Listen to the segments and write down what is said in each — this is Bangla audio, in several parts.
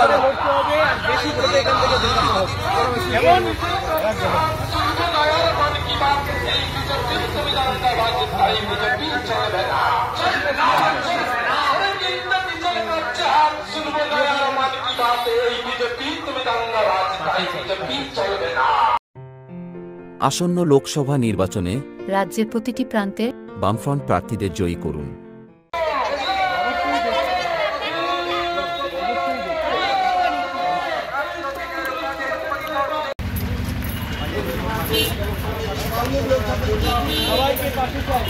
করে লড়তে হবে আর বেশি ভোটে এখান থেকে জেতাতে হবে। এমন আসন্ন লোকসভা নির্বাচনে রাজ্যের প্রতিটি প্রান্তে বামফ্রন্ট প্রার্থীদের জয়ী করুন। সবাইকে পাশে চাই।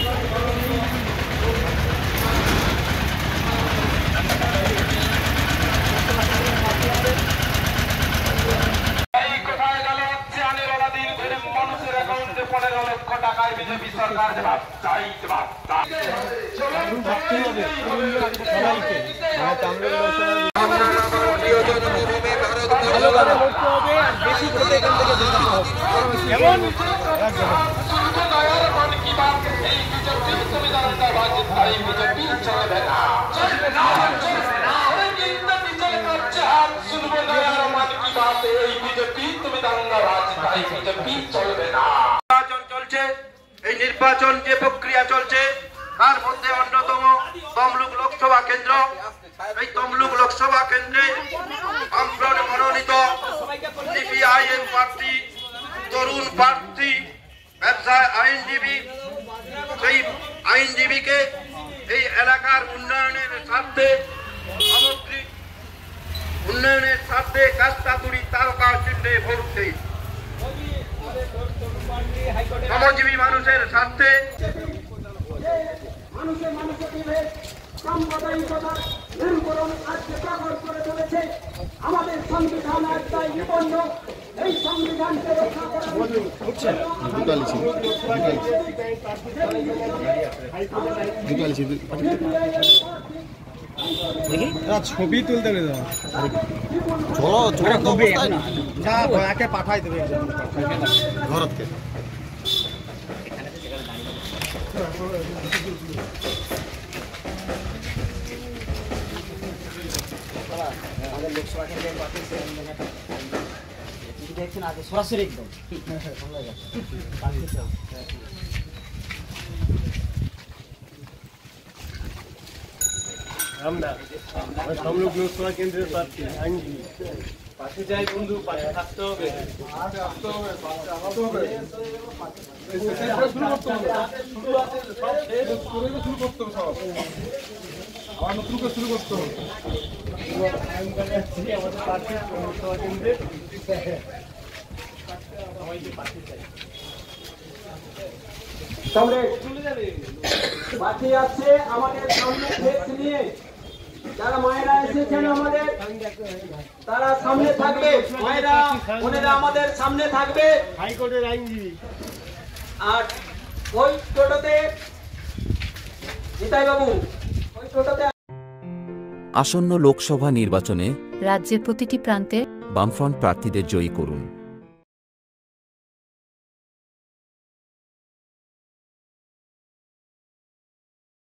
বিজেপি সরকার জবাব চাই, জবাব চাই। ভালোভাবে লড়তে হবে আর বেশি ভোটে এখান থেকে জেতাতে হবে। এমন চলছে এই নির্বাচন যে প্রক্রিয়া চলছে তার মধ্যে অন্যতম তমলুক লোকসভা কেন্দ্র। এই তমলুক লোকসভা কেন্দ্রে বামফ্রন্ট মনোনীত সিপিআইএম প্রার্থী, তরুণ প্রার্থী, ব্যবসায় আইনজীবী, সেই আইনজীবীকে এই এলাকার উন্নয়নের স্বার্থে, সামগ্রিক উন্নয়নের স্বার্থে কাস্তাতুরি তারকা চিহ্নে ভোট দেই। শ্রমজীবী মানুষের স্বার্থে আমাদের সংবিধান একটাই নিবন্ধ, এই সংবিধানকে রক্ষা করা ছবি তুলতে পাঠাই দেবে ভারতকে। আমাদের লোকসভা কেন্দ্রের দেখছেন আগে সরাসরি একদম আমরা তমলুক লোকসভা কেন্দ্রের প্রার্থী আইনজীবী পাশে যাই বন্ধু, পাশে থাকতে হবে। নতুন করে শুরু করতে হবে। আমাদের প্রার্থী লোকসভা কেন্দ্রে সবাইকে পাশে চাই। বাকি আছে আমাদের সামনে ফ্লেক্স নিয়ে যারা মায়েরা এসেছেন আমাদের, তারা সামনে থাকবে। মায়েরা বোনেরা আমাদের সামনে থাকবে। হাইকোর্টের আইনজীবী আর ওই টোটোতে নিতাই বাবু, ওই টোটোতে। আসন্ন লোকসভা নির্বাচনে রাজ্যের প্রতিটি প্রান্তে বামফ্রন্ট প্রার্থীদের জয়ী করুন।